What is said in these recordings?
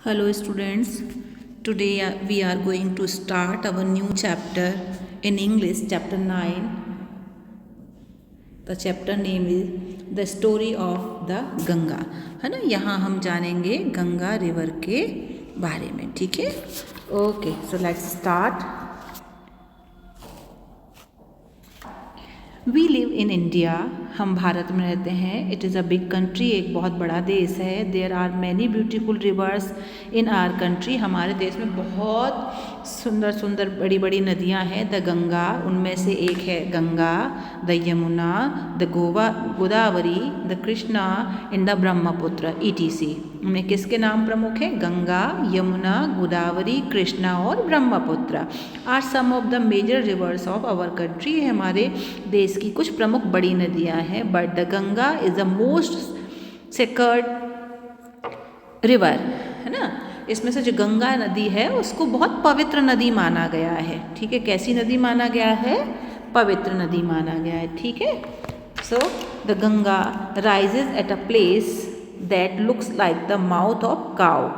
Hello students, today we are going to start our new chapter in English, chapter 9. The chapter name is The Story of the Ganga. है ना, यहाँ हम जानेंगे Ganga river के बारे में. ठीक है, okay, so let's start. We live in India, हम भारत में रहते हैं. It is a big country, एक बहुत बड़ा देश है. There are many beautiful rivers in our country, हमारे देश में बहुत सुंदर सुंदर बड़ी बड़ी नदियां हैं. द गंगा, उनमें से एक है Ganga, the Yamuna, the Godavari, the Krishna and the Brahmaputra ETC. उनमें किसके नाम प्रमुख हैं? गंगा, यमुना, गोदावरी, कृष्णा और Brahmaputra are some of the major rivers of our country. हमारे देश की कुछ प्रमुख बड़ी नदियां हैं. But the Ganga is the most sacred river, है ना. इसमें से जो गंगा नदी है उसको बहुत पवित्र नदी माना गया है. ठीक है, कैसी नदी माना गया है? पवित्र नदी माना गया है. ठीक है, so the Ganga rises at a place that looks like the mouth of cow,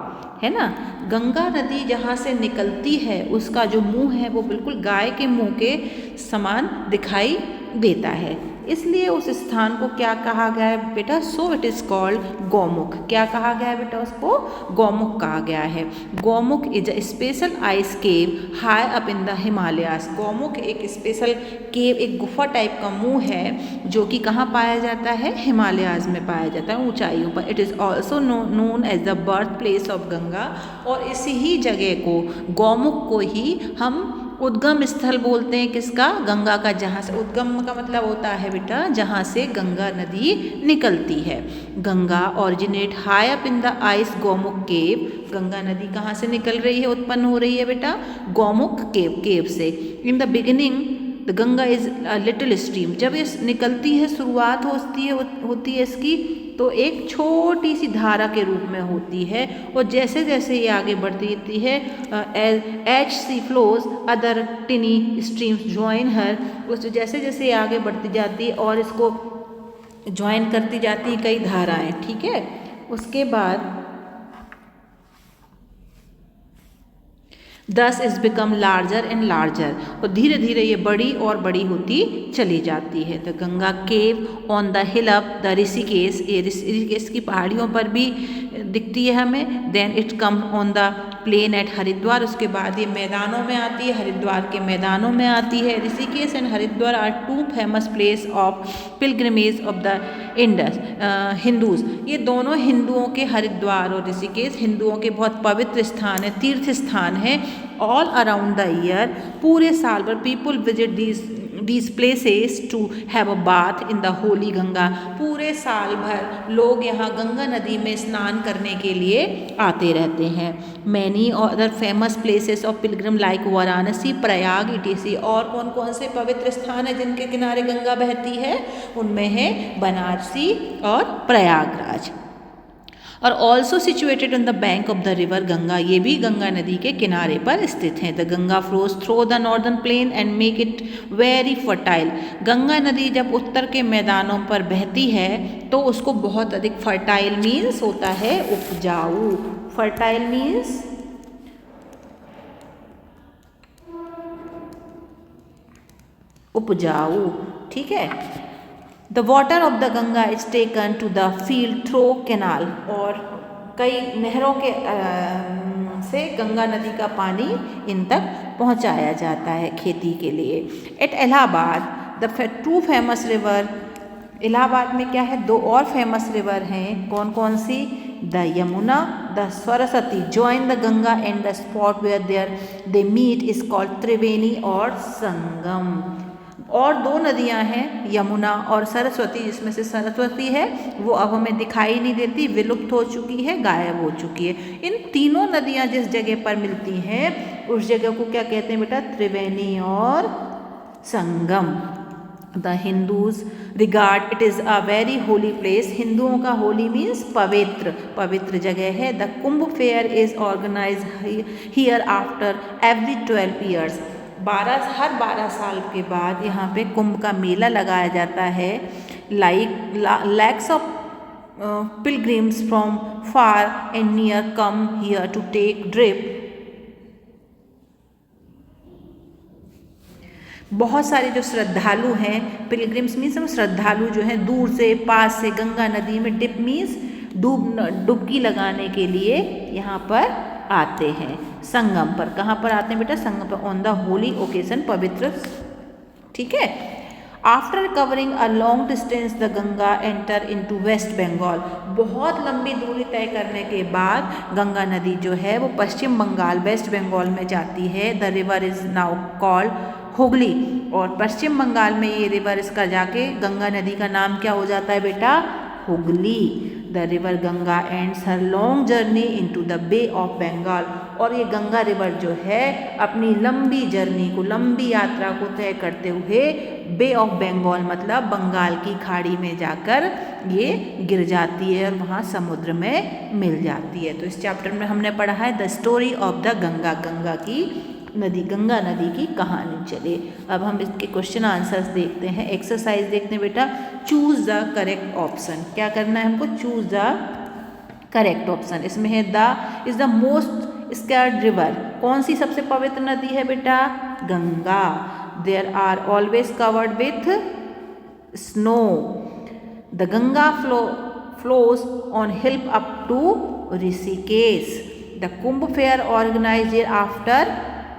है ना. गंगा नदी जहाँ से निकलती है उसका जो मुंह है वो बिल्कुल गाय के मुंह के समान दिखाई देता है, इसलिए उस स्थान को क्या कहा गया है बेटा? So it is called Gaumukh. क्या कहा गया है बेटा? उसको गौमुख कहा गया है. Gaumukh is a special ice cave high up in the Himalayas. Gaumukh एक स्पेशल केव, एक गुफा टाइप का मुंह है जो कि कहाँ पाया जाता है? हिमालयाज में पाया जाता है, ऊंचाइयों पर. It is also known as the birth place of Ganga, और इसी ही जगह को, गौमुख को ही हम उद्गम स्थल बोलते हैं. किसका? गंगा का. जहाँ से उद्गम का मतलब होता है बेटा जहाँ से गंगा नदी निकलती है. Ganga originate high up in the ice Gaumukh cave. Ganga नदी कहाँ से निकल रही है, उत्पन्न हो रही है बेटा? गौमुख केव से. In the beginning the Ganga is a little stream. जब ये निकलती है, शुरुआत होती है इसकी, तो एक छोटी सी धारा के रूप में होती है, और जैसे जैसे ये आगे बढ़ती रहती है, as she flows other tiny streams join her. उस जैसे जैसे ये आगे बढ़ती जाती है और इसको ज्वाइन करती जाती है कई धाराएं. ठीक है, उसके बाद दस is become larger and larger, और धीरे धीरे ये बड़ी और बड़ी होती चली जाती है. The Ganga cave on the hill up the Rishikesh, ये ऋषिकेश की पहाड़ियों पर भी दिखती है हमें. Then it come on the plain at Haridwar, उसके बाद ये मैदानों में आती है, हरिद्वार के मैदानों में आती है. Rishikesh and Haridwar are two famous place of pilgrimage of the Indus Hindus. ये दोनों हिंदुओं के, हरिद्वार और ऋषिकेश हिंदुओं के बहुत पवित्र स्थान है, तीर्थ स्थान है. ऑल अराउंड द ईयर, पूरे साल भर people visit these places to have a bath in the holy Ganga. पूरे साल भर लोग यहाँ गंगा नदी में स्नान करने के लिए आते रहते हैं. Many other famous places of Pilgrim like Varanasi, Prayag ETC. और कौन कौन से पवित्र स्थान है जिनके किनारे गंगा बहती है? उनमें है बनारसी और प्रयागराज. और also situated on the bank of the river Ganga, ये भी गंगा नदी के किनारे पर स्थित हैं. The Ganga flows through the northern plain and make it very fertile. Ganga नदी जब उत्तर के मैदानों पर बहती है तो उसको बहुत अधिक, फर्टाइल मीन्स होता है उपजाऊ. फर्टाइल मीन्स उपजाऊ. ठीक है. The water of the Ganga is taken to the field through canal, और कई नहरों के से गंगा नदी का पानी इन तक पहुंचाया जाता है खेती के लिए. At Allahabad the two famous river, Allahabad में क्या है? दो और फेमस रिवर हैं. कौन कौन सी? The Yamuna, the Saraswati join the Ganga and the spot where there they meet is called Triveni और संगम. और दो नदियां हैं, यमुना और सरस्वती, जिसमें से सरस्वती है वो अब हमें दिखाई नहीं देती, विलुप्त हो चुकी है, गायब हो चुकी है. इन तीनों नदियां जिस जगह पर मिलती हैं उस जगह को क्या कहते हैं बेटा? त्रिवेणी और Sangam. The Hindus regard it is a very holy place. हिंदुओं का होली मीन्स पवित्र, पवित्र जगह है. The Kumbh fair is organise here after every 12 years. हर 12 साल के बाद यहाँ पे कुंभ का मेला लगाया जाता है. Like lakhs of pilgrims from far and near come here to take dip. बहुत सारे जो श्रद्धालु हैं, पिलग्रिम्स मीन्स श्रद्धालु जो हैं दूर से पास से गंगा नदी में, डिप मीन्स डुबकी लगाने के लिए यहाँ पर आते हैं। संगम पर, कहाँ पर आते हैं बेटा? संगम पर, ऑन द होली ओकेजन, पवित्र, ठीक है। After covering a long distance the Ganga enter into West Bengal. बहुत लंबी दूरी तय करने के बाद गंगा नदी जो है वो पश्चिम बंगाल, वेस्ट बंगाल में जाती है। The river is now called Hooghly, और पश्चिम बंगाल में ये रिवर, इसका जाके गंगा नदी का नाम क्या हो जाता है बेटा? Hooghly. The river Ganga ends her long journey into the Bay of Bengal, और ये गंगा रिवर जो है अपनी लंबी जर्नी को, लंबी यात्रा को तय करते हुए बे ऑफ बंगाल मतलब बंगाल की खाड़ी में जाकर ये गिर जाती है और वहाँ समुद्र में मिल जाती है। तो इस चैप्टर में हमने पढ़ा है the story of the Ganga, Ganga की नदी, गंगा नदी की कहानी। चलिए अब हम इसके क्वेश्चन आंसर्स देखते हैं, एक्सरसाइज देखते हैं बेटा। चूज द करेक्ट ऑप्शन, क्या करना है हमको? Choose the correct option. इसमें है the is the most scared river, कौन सी सबसे पवित्र नदी है बेटा? Ganga. There are always covered with snow. The Ganga flows on hill up to Rishikesh. The Kumbh fair organized here after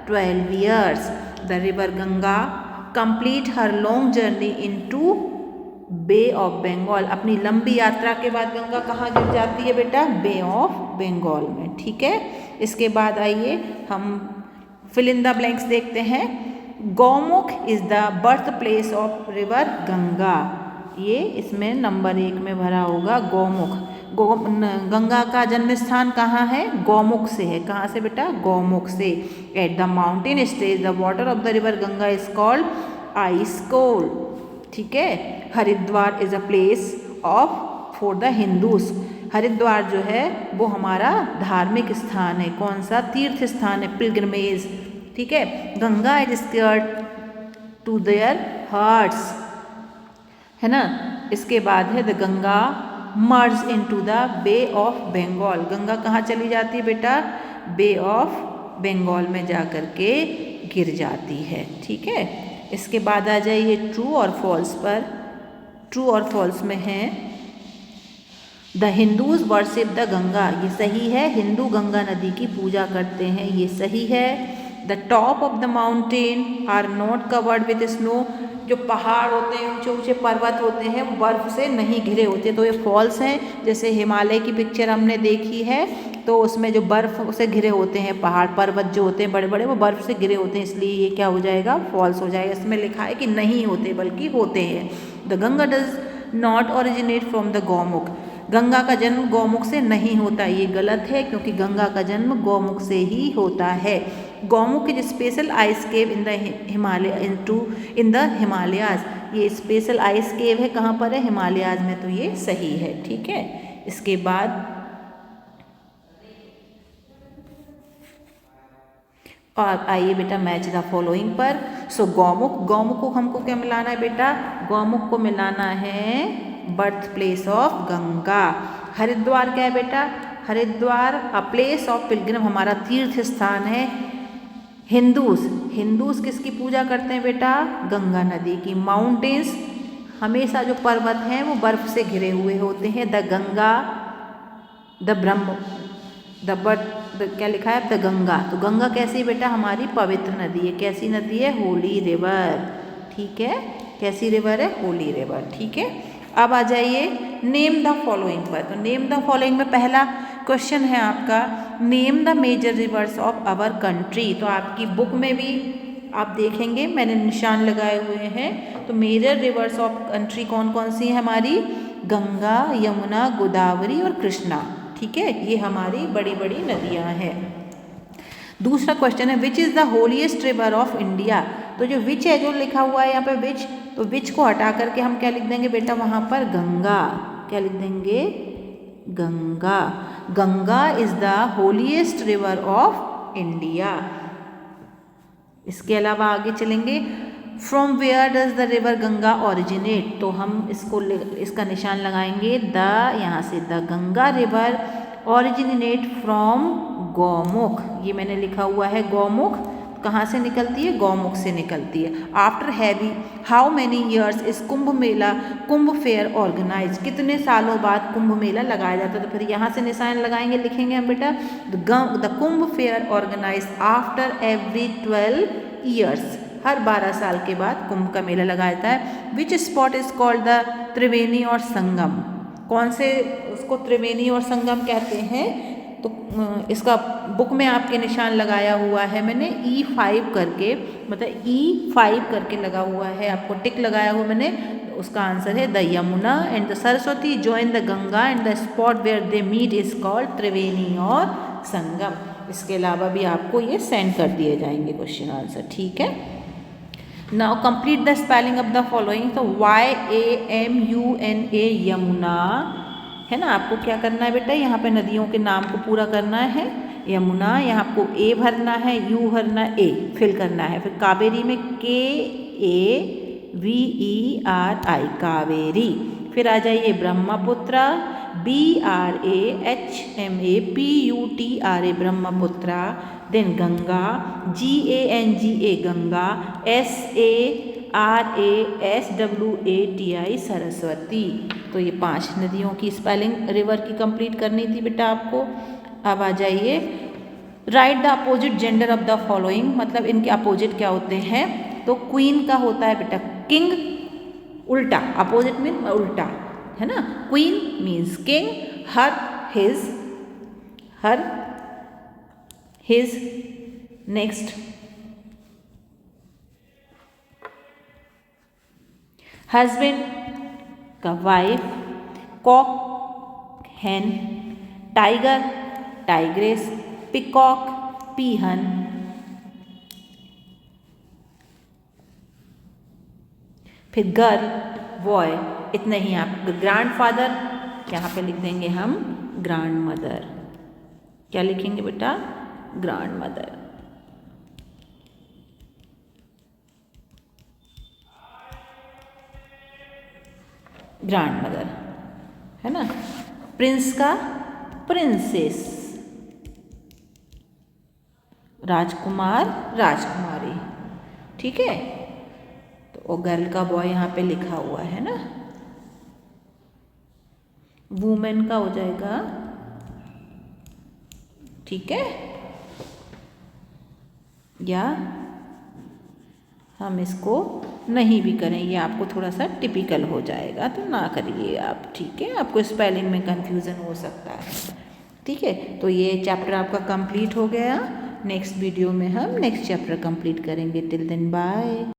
12 years. The river Ganga complete her long journey into Bay of Bengal. अपनी लंबी यात्रा के बाद गंगा कहाँ गिर जाती है बेटा? बे ऑफ बंगाल में, ठीक है। इसके बाद आइए हम फिल इन द ब्लैंक्स देखते हैं। Gaumukh is the birth place of river Ganga, ये इसमें नंबर 1 में भरा होगा। गौमुख, गंगा का जन्म स्थान कहाँ है? गौमुख से है। कहाँ से बेटा? गौमुख से। At the mountain stage the water of the river Ganga is called ice cold, ठीक है। Haridwar is a place of for the Hindus. Haridwar जो है वो हमारा धार्मिक स्थान है। कौन सा? तीर्थ स्थान है, पिलग्रिमेज, ठीक है। Ganga is scared to their hearts, है ना। इसके बाद है the Ganga merge into the Bay of Bengal. Ganga कहाँ चली जाती है बेटा? बे ऑफ बंगाल में जाकर के गिर जाती है, ठीक है। इसके बाद आ जाइए ट्रू और फॉल्स पर। ट्रू और फॉल्स में है the Hindus worship the Ganga, ये सही है। हिंदू गंगा नदी की पूजा करते हैं, ये सही है। The top of the mountain are not covered with snow, जो पहाड़ होते हैं, ऊंचे ऊंचे पर्वत होते हैं, वो बर्फ़ से नहीं घिरे होते, तो ये फॉल्स हैं। जैसे हिमालय की पिक्चर हमने देखी है तो उसमें जो बर्फ़ से घिरे होते हैं पहाड़ पर्वत जो होते हैं बड़े बड़े, वो बर्फ़ से घिरे होते हैं, इसलिए ये क्या हो जाएगा? फॉल्स हो जाएगा। इसमें लिखा है कि नहीं होते बल्कि होते हैं। The Ganga does not originate from the Gaumukh, Ganga का जन्म गौमुख से नहीं होता, ये गलत है क्योंकि गंगा का जन्म गौमुख से ही होता है। Gaumukh is special ice cave in the Himalaya in the Himalayas, ये स्पेशल आइस केव है, कहाँ पर है? हिमालयाज में, तो ये सही है, ठीक है। इसके बाद और आइए बेटा मैच द फॉलोइंग पर। सो गौमुख, गौमुख को हमको क्या मिलाना है बेटा? गौमुख को मिलाना है birth place of Ganga. Haridwar क्या है बेटा? Haridwar a place of Pilgrim, हमारा तीर्थ स्थान है। हिंदूज किसकी पूजा करते हैं बेटा? गंगा नदी की। माउंटेन्स, हमेशा जो पर्वत हैं वो बर्फ से घिरे हुए होते हैं। द गंगा, द ब्रह्म, क्या लिखा है? द गंगा, तो गंगा कैसी बेटा? हमारी पवित्र नदी है। कैसी नदी है? होली रिवर, ठीक है। कैसी रिवर है? होली रिवर, ठीक है। अब आ जाइए नेम द फॉलोइंग पर। तो नेम द फॉलोइंग में पहला क्वेश्चन है आपका name the major rivers of our country. तो आपकी बुक में भी आप देखेंगे मैंने निशान लगाए हुए हैं। तो मेजर रिवर्स ऑफ कंट्री कौन कौन सी है हमारी? गंगा, यमुना, गोदावरी और कृष्णा, ठीक है। ये हमारी बड़ी बड़ी नदियाँ हैं। दूसरा क्वेश्चन है which is the holiest river of India. तो जो विच है, जो लिखा हुआ है यहाँ पे विच, तो विच को हटा करके हम क्या लिख देंगे बेटा? वहाँ पर गंगा, क्या लिख देंगे? Ganga. Ganga is the holiest river of India. इसके अलावा आगे चलेंगे from where does the river Ganga originate, तो हम इसका निशान लगाएंगे द, यहाँ से the Ganga river originate from Gaumukh, ये मैंने लिखा हुआ है गौमुख, कहाँ से निकलती है, गौमुख से निकलती है। After heavy how many years इस कुंभ मेला कुंभ फेयर ऑर्गेनाइज, कितने सालों बाद कुंभ मेला लगाया जाता है, तो फिर यहाँ से निशान लगाएंगे, लिखेंगे हम बेटा the Kumbh fair organise after every 12 years, हर 12 साल के बाद कुंभ का मेला लगाया जाता है। विच स्पॉट इज कॉल्ड द त्रिवेणी और संगम, कौन से उसको त्रिवेणी और संगम कहते हैं, तो इसका बुक में आपके निशान लगाया हुआ है मैंने E5 करके, मतलब E5 करके लगा हुआ है, आपको टिक लगाया हुआ मैंने, उसका आंसर है the Yamuna and the Saraswati join the Ganga and the spot where they meet is called Triveni और संगम। इसके अलावा भी आपको ये सेंड कर दिए जाएंगे क्वेश्चन आंसर, ठीक है। Now complete the spelling of the following, तो YAMUNA यमुना है ना, आपको क्या करना है बेटा, यहाँ पे नदियों के नाम को पूरा करना है, यमुना, यहाँ आपको A भरना है, U भरना, A फिल करना है, फिर कावेरी में KAVERI कावेरी, फिर आ जाइए Brahmaputra BRAHMAPUTRA Brahmaputra, then Ganga GANGA Ganga, SARASWATI Saraswati. तो ये 5 नदियों की स्पेलिंग रिवर की कंप्लीट करनी थी बेटा आपको। अब आ जाइए right the opposite gender of the following, मतलब इनके अपोजिट क्या होते हैं, तो क्वीन का होता है बेटा किंग, उल्टा, अपोजिट मीन उल्टा है ना, queen means king, her his, next husband का वाइफ, कॉक हैन, टाइगर टाइग्रेस, पिकॉक पीहन, फिर गर्ल बॉय, इतने ही आप। ग्रैंडफादर यहाँ पे लिख देंगे हम ग्रैंड मदर, क्या लिखेंगे बेटा, ग्रैंड मदर। ग्रैंड मदर है ना। प्रिंस का प्रिंसेस, राजकुमार राजकुमारी, ठीक है। तो गर्ल का बॉय यहाँ पे लिखा हुआ है ना, वुमेन का हो जाएगा, ठीक है, या हम इसको नहीं भी करें, ये आपको थोड़ा सा टिपिकल हो जाएगा, तो ना करिए आप, ठीक है, आपको स्पेलिंग में कंफ्यूजन हो सकता है, ठीक है। तो ये चैप्टर आपका कंप्लीट हो गया, नेक्स्ट वीडियो में हम नेक्स्ट चैप्टर कंप्लीट करेंगे। Till then bye.